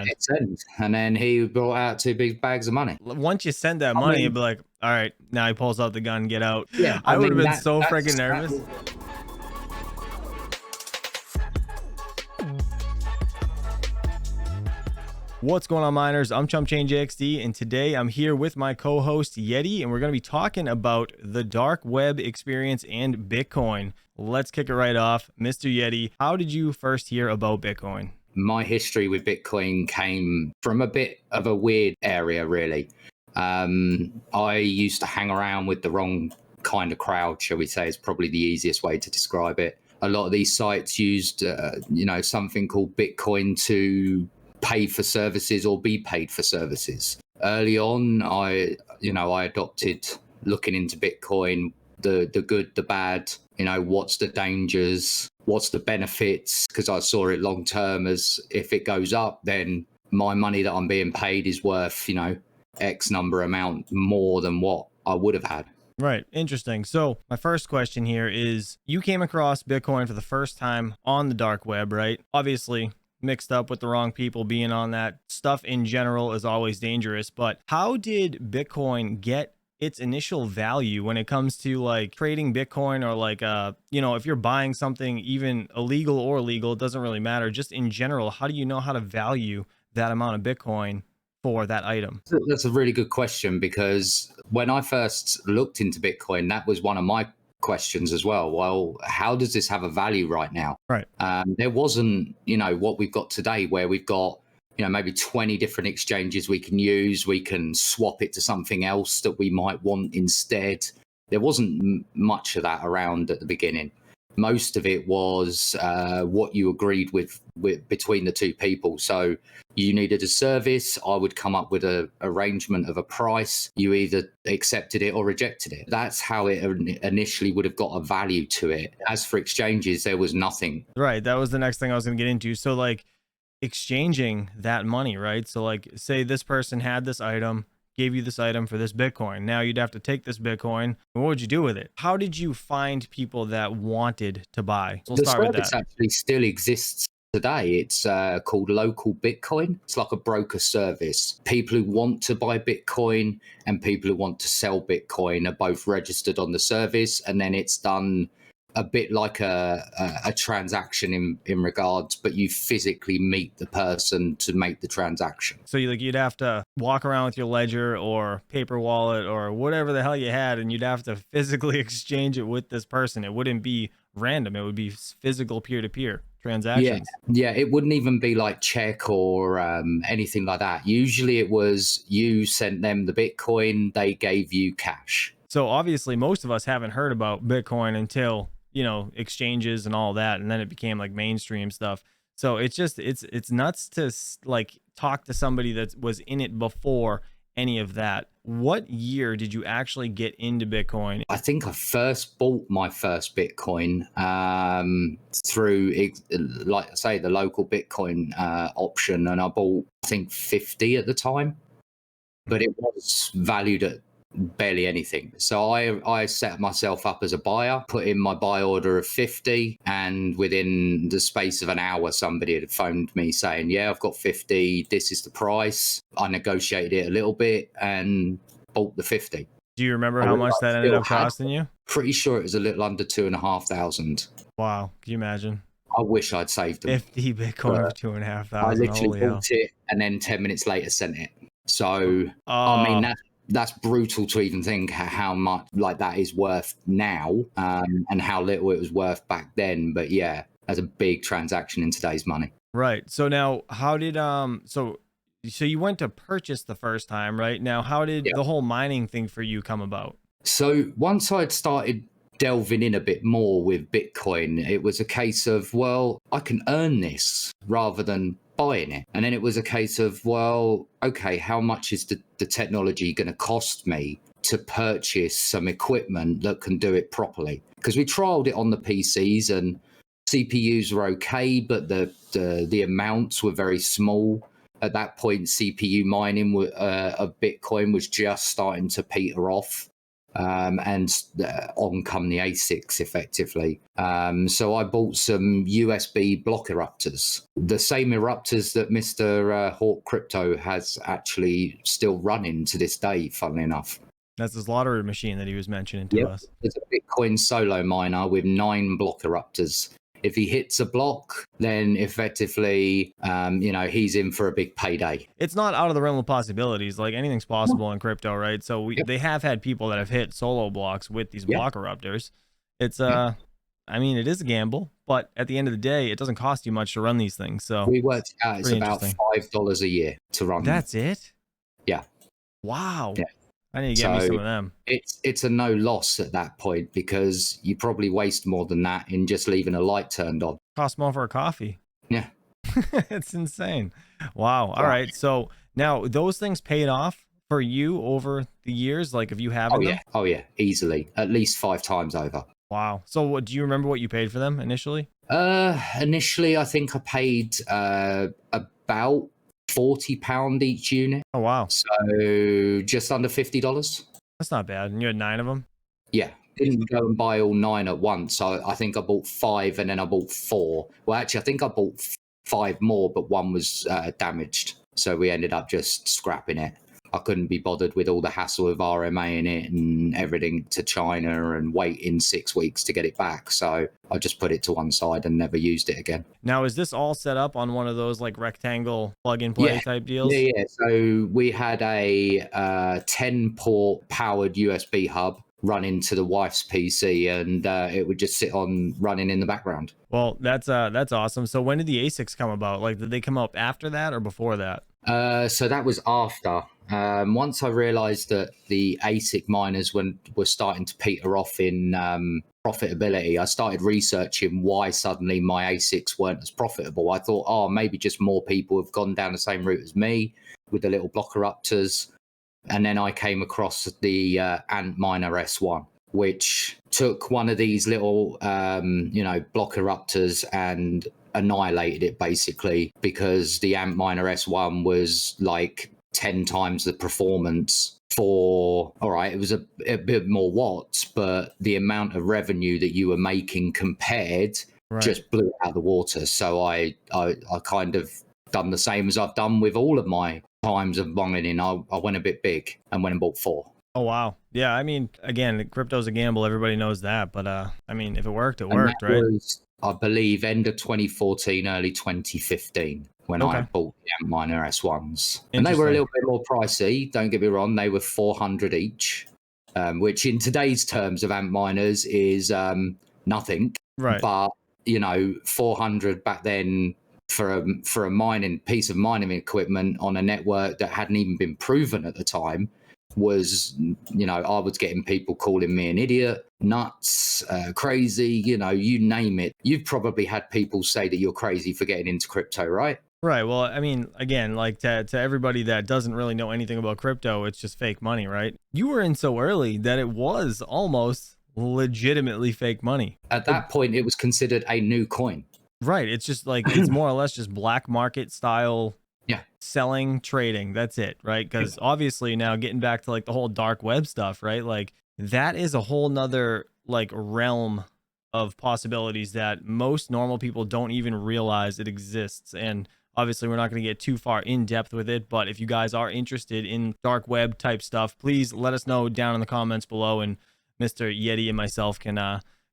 It sent, and then he brought out 2 big bags of money. Once you send that I money, mean, it'd be like, all right, now he pulls out the gun, get out. yeah, I I would have mean been so freaking that nervous. What's going on, miners? I'm Chump Change JXD, and today I'm here with my co-host Yeti, and we're going to be talking about the dark web experience and Bitcoin. Let's kick it right off. Mr. Yeti, how did you first hear about Bitcoin? My history with Bitcoin came from a bit of a weird area, really. I used to hang around with the wrong kind of crowd, shall we say, is probably the easiest way to describe it. A lot of these sites used, something called Bitcoin to pay for services or be paid for services. Early on, I adopted looking into Bitcoin, the good, the bad, what's the dangers, what's the benefits, because I saw it long term as if it goes up, then my money that I'm being paid is worth, X number amount more than what I would have had. Right. Interesting. So my first question here is, you came across Bitcoin for the first time on the dark web, right? Obviously, mixed up with the wrong people being on that stuff in general is always dangerous. But how did Bitcoin get its initial value when it comes to like trading Bitcoin, or like, if you're buying something, even illegal or legal, it doesn't really matter. Just in general, how do you know how to value that amount of Bitcoin for that item? That's a really good question, because when I first looked into Bitcoin, that was one of my questions as well. Well, how does this have a value right now? Right. There wasn't, what we've got today, where we've got, maybe 20 different exchanges we can use. We can swap it to something else that we might want instead. There wasn't much of that around at the beginning. Most of it was what you agreed with between the two people. So you needed a service, I would come up with an arrangement of a price. You either accepted it or rejected it. That's how it initially would have got a value to it. As for exchanges, there was nothing. Right. That was the next thing I was going to get into. So like exchanging that money, right? So like, say this person had this item, gave you this item for this Bitcoin. Now you'd have to take this Bitcoin. What would you do with it? How did you find people that wanted to buy? So we'll The start with service that. actually still exists today. It's called Local Bitcoin. It's like a broker service. People who want to buy Bitcoin and people who want to sell Bitcoin are both registered on the service, and then it's done a bit like a transaction in regards, but you physically meet the person to make the transaction. So you'd have to walk around with your ledger or paper wallet or whatever the hell you had, and you'd have to physically exchange it with this person. It wouldn't be random. It would be physical peer-to-peer transactions. Yeah, it wouldn't even be like check or anything like that. Usually it was you sent them the Bitcoin, they gave you cash. So obviously most of us haven't heard about Bitcoin until exchanges and all that, and then it became like mainstream stuff. So it's just it's nuts to like talk to somebody that was in it before any of that. What year did you actually get into Bitcoin? I think I first bought my first Bitcoin through, like I say, the local Bitcoin option, and I bought, I think, 50 at the time, but it was valued at barely anything. So I set myself up as a buyer, put in my buy order of 50, and within the space of an hour, somebody had phoned me saying, yeah, I've got 50, this is the price. I negotiated it a little bit and bought the 50. Do you remember how much that ended up costing you? Pretty sure it was a little under 2,500. Wow, can you imagine? I wish I'd saved them. 50 Bitcoin for 2,500. I literally Holy bought it and then 10 minutes later sent it. So I mean, that's brutal to even think how much like that is worth now, and how little it was worth back then. But yeah, that's a big transaction in today's money. Right. So now how did so you went to purchase the first time, right? Now how did the whole mining thing for you come about? So once I'd started delving in a bit more with Bitcoin, it was a case of, well, I can earn this rather than buying it. And then it was a case of, well, okay, how much is the technology going to cost me to purchase some equipment that can do it properly? Because we trialed it on the PCs and CPUs were okay, but the amounts were very small. At that point, CPU mining of Bitcoin was just starting to peter off. and on come the ASICs effectively. So I bought some USB block eruptors, the same eruptors that Mr. Hawk Crypto has actually still running to this day, funnily enough. That's his lottery machine that he was mentioning to us. It's a Bitcoin solo miner with 9 block eruptors. If he hits a block, then effectively, he's in for a big payday. It's not out of the realm of possibilities. Like, anything's possible in crypto, right? So they have had people that have hit solo blocks with these block eruptors. It's I mean, it is a gamble, but at the end of the day, it doesn't cost you much to run these things. So we worked out it's about $5 a year to run. That's it? Yeah. Wow. Yeah. I need to get me some of them. It's a no loss at that point, because you probably waste more than that in just leaving a light turned on. Costs more for a coffee. Yeah. It's insane. Wow. All right. So now those things paid off for you over the years? Like, if you have them? Oh yeah, easily. At least 5 times over. Wow. So do you remember what you paid for them initially? Initially, I think I paid about £40 each unit. Oh, wow. So just under $50. That's not bad. And you had 9 of them? Yeah. Didn't go and buy all 9 at once. So I think I bought 5 and then I bought 4. Well, actually, I think I bought 5 more, but 1 was damaged. So we ended up just scrapping it. I couldn't be bothered with all the hassle of RMA in it and everything to China and waiting 6 weeks to get it back. So I just put it to one side and never used it again. Now, is this all set up on one of those like rectangle plug and play type deals? Yeah. So we had a 10-port powered USB hub run into the wife's PC, and it would just sit on running in the background. Well, that's awesome. So when did the ASICs come about? Like, did they come up after that or before that? So that was after. Once I realized that the ASIC miners were starting to peter off in profitability, I started researching why suddenly my ASICs weren't as profitable. I thought, maybe just more people have gone down the same route as me with the little block eruptors. And then I came across the ANTMiner S1, which took one of these little, block eruptors and annihilated it basically, because the ANTMiner S1 was like 10 times the performance for, all right, it was a bit more watts, but the amount of revenue that you were making compared just blew it out of the water. So I kind of done the same as I've done with all of my times of mining. I went a bit big and went and bought 4. Oh, wow. Yeah, I mean, again, crypto's a gamble. Everybody knows that. But, I mean, if it worked, it worked, right? Was, I believe, end of 2014, early 2015, when I bought the ANTMiner S1s. And they were a little bit more pricey. Don't get me wrong. They were $400 each, which in today's terms of ANTMiners is nothing. Right. But, $400 back then for a mining piece of mining equipment on a network that hadn't even been proven at the time was, I was getting people calling me an idiot, nuts, crazy, you name it. You've probably had people say that you're crazy for getting into crypto, right? Right. Well, I mean, again, like to everybody that doesn't really know anything about crypto, it's just fake money, right? You were in so early that it was almost legitimately fake money. At that point, it was considered a new coin. Right. It's just like, it's more or less just black market style selling, trading. That's it. Right. Because obviously now getting back to like the whole dark web stuff, right? Like that is a whole nother like realm of possibilities that most normal people don't even realize it exists. And obviously we're not going to get too far in depth with it, but if you guys are interested in dark web type stuff, please let us know down in the comments below, and Mr. Yeti and myself can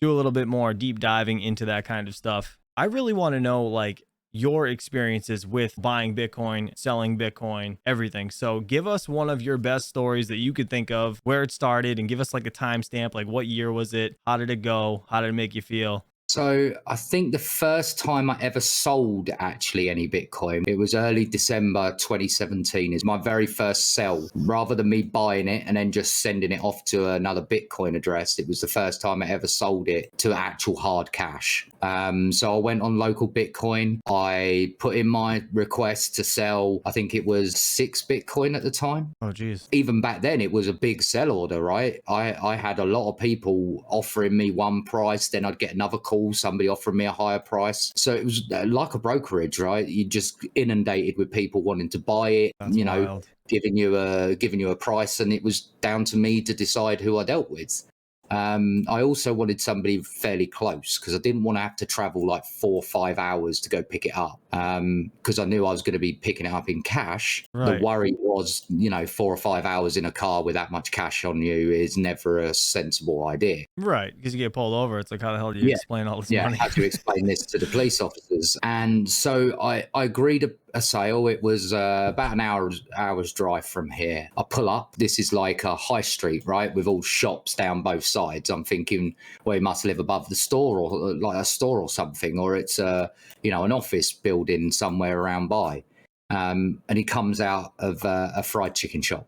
do a little bit more deep diving into that kind of stuff. I really want to know like your experiences with buying Bitcoin, selling Bitcoin, everything. So give us one of your best stories that you could think of, where it started, and give us like a timestamp, like what year was it? How did it go? How did it make you feel? So I think the first time I ever sold actually any Bitcoin, it was early December 2017 is my very first sell. Rather than me buying it and then just sending it off to another Bitcoin address, it was the first time I ever sold it to actual hard cash. So I went on local Bitcoin. I put in my request to sell, I think it was 6 Bitcoin at the time. Oh, geez. Even back then, it was a big sell order, right? I had a lot of people offering me one price, then I'd get another call call, somebody offering me a higher price. So it was like a brokerage, right? You just inundated with people wanting to buy it. That's you know, wild. giving you a price, and it was down to me to decide who I dealt with. I also wanted somebody fairly close because I didn't want to have to travel like 4 or 5 hours to go pick it up, because I knew I was going to be picking it up in cash. Right. The worry was, 4 or 5 hours in a car with that much cash on you is never a sensible idea. Right, because you get pulled over. It's like, how the hell do you explain all this money? How do you explain this to the police officers? And so I agreed a sale. It was about an hour's drive from here. I pull up. This is like a high street, right, with all shops down both sides. I'm thinking, well, he must live above the store, or like a store or something, or it's an office building somewhere around by. And he comes out of a fried chicken shop.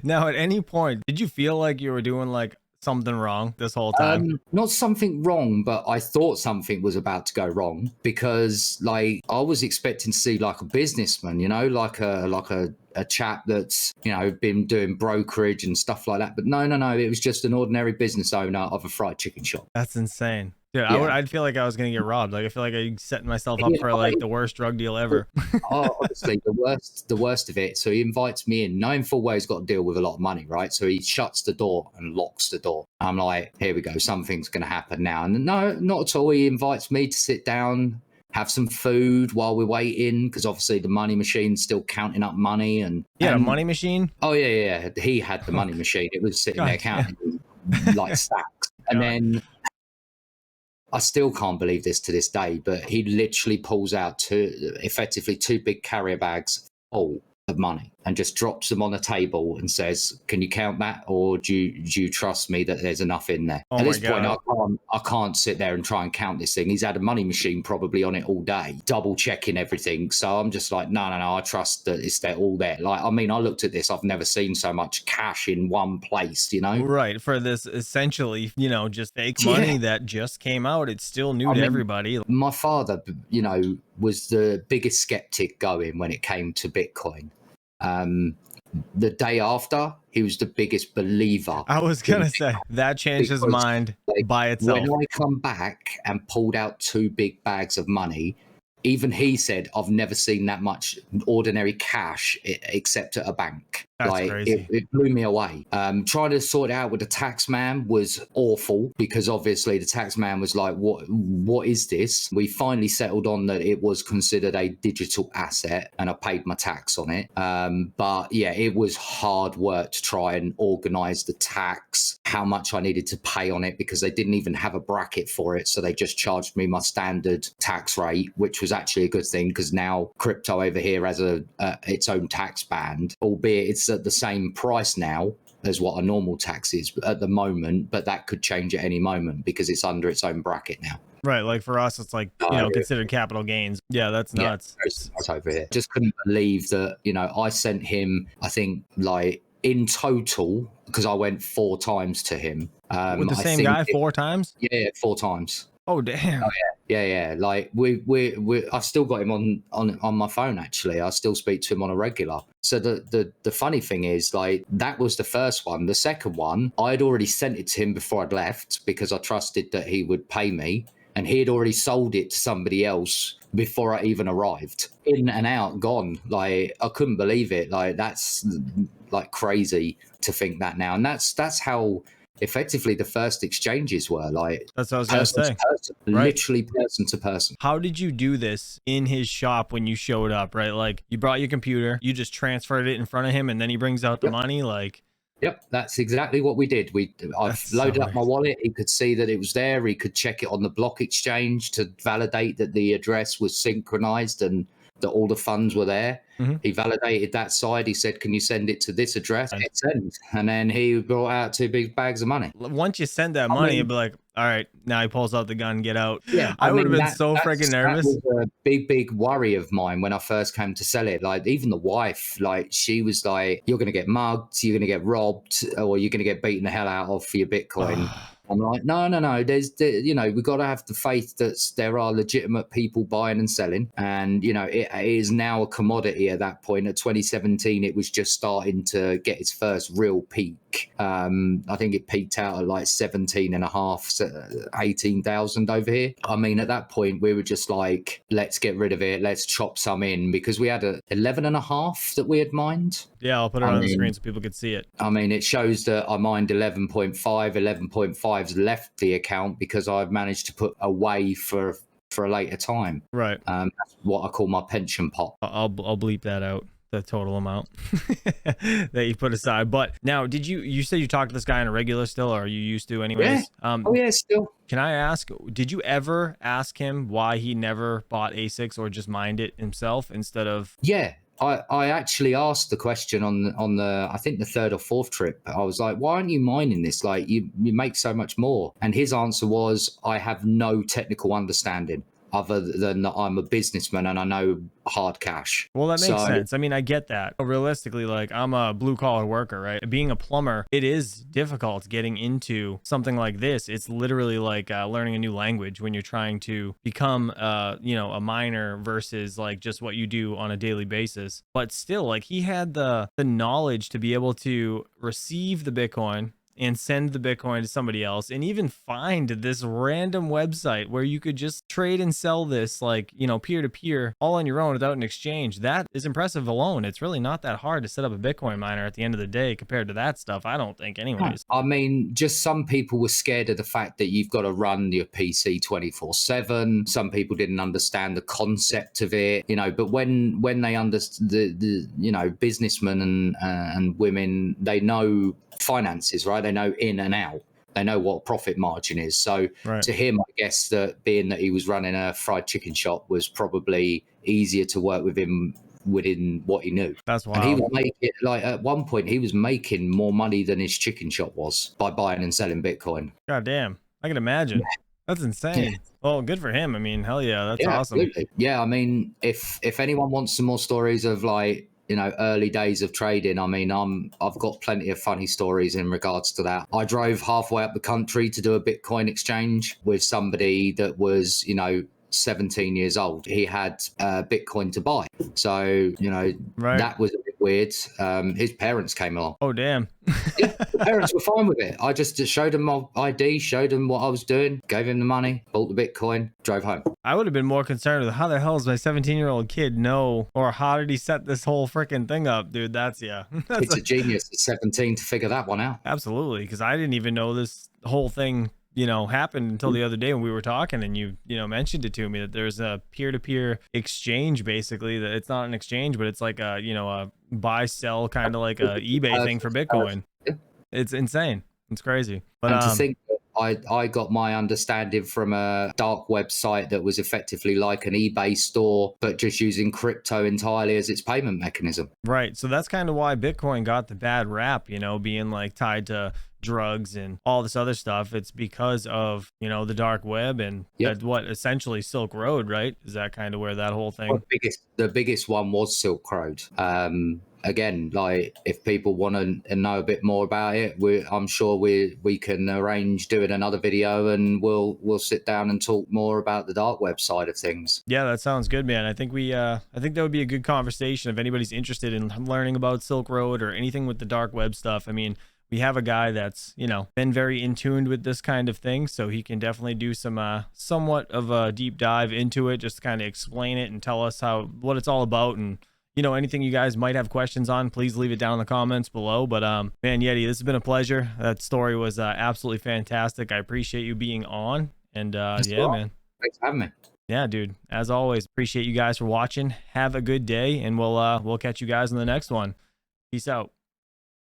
Now, at any point, did you feel like you were doing like something wrong this whole time? Not something wrong, but I thought something was about to go wrong, because like I was expecting to see like a businessman, like a chap that's been doing brokerage and stuff like that. But no, it was just an ordinary business owner of a fried chicken shop. That's insane. Dude, Yeah. I'd feel like I was gonna get robbed. Like I feel like I'm setting myself up for like the worst drug deal ever. Honestly, the worst of it. So he invites me in, knowing full well he's got to deal with a lot of money, right? So he shuts the door and locks the door. I'm like, here we go, something's going to happen now. And no, not at all. He invites me to sit down, have some food while we're waiting, because obviously the money machine's still counting up money. And a money machine. Oh yeah. He had the money machine. It was sitting there counting like stacks. And then I still can't believe this to this day, but he literally pulls out effectively two big carrier bags full of money and just drops them on the table and says, can you count that, or do you trust me that there's enough in there? At this point, I can't sit there and try and count this thing. He's had a money machine probably on it all day, double checking everything. So I'm just like, no, I trust that it's there, all there. Like, I mean, I looked at this, I've never seen so much cash in one place, Right, for this essentially, just fake money that just came out. It's still new to everybody. My father, was the biggest skeptic going when it came to Bitcoin. The day after, he was the biggest believer. I was gonna say that changed his mind by itself. When I come back and pulled out two big bags of money, even he said, I've never seen that much ordinary cash except at a bank. That's like crazy. It blew me away. Trying to sort it out with the tax man was awful, because obviously the tax man was like, what is this? We finally settled on that it was considered a digital asset, and I paid my tax on it. But yeah, it was hard work to try and organize the tax, how much I needed to pay on it, because they didn't even have a bracket for it. So they just charged me my standard tax rate, which was actually a good thing, because now crypto over here has its own tax band, albeit it's at the same price now as what a normal tax is at the moment, but that could change at any moment because it's under its own bracket now. Right, like for us, it's like considered capital gains. Yeah, that's nuts. It's over here. Just couldn't believe that. I sent him, I think, like in total, because I went 4 times to him. With the same guy 4 times? Yeah, 4 times. Oh damn. Oh yeah. Like I've still got him on my phone. Actually, I still speak to him on a regular. So the funny thing is, like, that was the first one. The second one, I'd already sent it to him before I'd left, because I trusted that he would pay me, and he had already sold it to somebody else before I even arrived. In and out, gone. Like, I couldn't believe it. Like, that's like crazy to think that now, and that's how effectively the first exchanges were. Like, that's what I was gonna say. Person, right? Literally person to person. How did you do this in his shop when you showed up? Right, like you brought your computer, you just transferred it in front of him, and then he brings out the money. Like, yep, that's exactly what we did. I loaded up my wallet. He could see that it was there. He could check it on the block exchange to validate that the address was synchronized and that all the funds were there. He validated that side. He said, can you send it to this address? Hit send. And then he brought out 2 big bags of money. Once you send that money, it'd be like, all right, now he pulls out the gun, get out. Yeah, I would have been so freaking nervous. That was a big worry of mine when I first came to sell it. Like, even the wife, like, she was like, you're going to get mugged, you're going to get robbed, or you're going to get beaten the hell out of for your Bitcoin. I'm like, no. We've got to have the faith that there are legitimate people buying and selling. And, it is now a commodity at that point. At 2017, it was just starting to get its first real peak. like, I think it peaked out at like 18,000 over here. I mean, at that point, we were just like, let's get rid of it. Let's chop some in, because we had a 11.5 that we had mined. Yeah, I'll put it on the screen so people could see it. I mean, it shows that I mined 11.5. 11.5's left the account because I've managed to put away for a later time. Right. That's what I call my pension pot. I'll bleep that out, the total amount that you put aside. But now, you said you talked to this guy on a regular still, or are you used to anyways? Yeah. Oh yeah, still. Can I ask, did you ever ask him why he never bought ASICs or just mined it himself instead of? Yeah. I actually asked the question on the I think the third or fourth trip. I was like, why aren't you mining this? Like, you make so much more. And his answer was, I have no technical understanding other than that I'm a businessman and I know hard cash. Well, that makes sense. I mean, I get that. But realistically, like, I'm a blue collar worker, right? Being a plumber, it is difficult getting into something like this. It's literally like learning a new language when you're trying to become, you know, a miner versus like just what you do on a daily basis. But still, like, he had the knowledge to be able to receive the Bitcoin and send the Bitcoin to somebody else, and even find this random website where you could just trade and sell this, like, you know, peer to peer, all on your own without an exchange. That is impressive alone. It's really not that hard to set up a Bitcoin miner at the end of the day compared to that stuff, I don't think, anyways. I mean, just some people were scared of the fact that you've got to run your PC 24/7. Some people didn't understand the concept of it, you know. But when they understand the you know, businessmen and women, they know finances, right? They know in and out. They know what profit margin is. So to him, I guess that being that he was running a fried chicken shop was probably easier to work with him within what he knew. That's wild. And he would make it, like, at one point he was making more money than his chicken shop was by buying and selling Bitcoin. God damn, I can imagine. That's insane. Yeah. Well, good for him. I mean, hell yeah, that's awesome. Absolutely. Yeah, I mean, if anyone wants some more stories of, like, you know, early days of trading, I mean, I've got plenty of funny stories in regards to that. I drove halfway up the country to do a Bitcoin exchange with somebody that was, you know, 17 years old. He had Bitcoin to buy. So, you know, that was a bit weird. His parents came along. Oh, damn. Yeah, the parents were fine with it. I just showed him my ID, showed him what I was doing, gave him the money, bought the Bitcoin, drove home. I would have been more concerned with how the hell does my 17-year-old kid know, or how did he set this whole freaking thing up, dude? That's, yeah. It's a genius at 17 to figure that one out. Absolutely, because I didn't even know this whole thing, you know, happened until the other day when we were talking, and you mentioned it to me that there's a peer-to-peer exchange, basically. That it's not an exchange, but it's like a, you know, a buy sell kind of like a eBay thing for Bitcoin. It's insane. It's crazy. But and to think that I got my understanding from a dark website that was effectively like an eBay store, but just using crypto entirely as its payment mechanism. Right. So that's kind of why Bitcoin got the bad rap, you know, being like tied to drugs and all this other stuff. It's because of, you know, the dark web and what essentially Silk Road, right? Is that kind of where that whole thing? Well, the biggest one was Silk Road. Again, like, if people want to know a bit more about it, I'm sure we can arrange doing another video, and we'll sit down and talk more about the dark web side of things. Yeah, that sounds good, man. I think I think that would be a good conversation if anybody's interested in learning about Silk Road or anything with the dark web stuff. I mean, we have a guy that's, you know, been very in tune with this kind of thing, so he can definitely do some somewhat of a deep dive into it, just to kind of explain it and tell us what it's all about. And, you know, anything you guys might have questions on, please leave it down in the comments below. But man, Yeti, this has been a pleasure. That story was absolutely fantastic. I appreciate you being on, and yeah, man, thanks for having me. Yeah, dude, as always, appreciate you guys for watching. Have a good day, and we'll catch you guys in the next one. Peace out.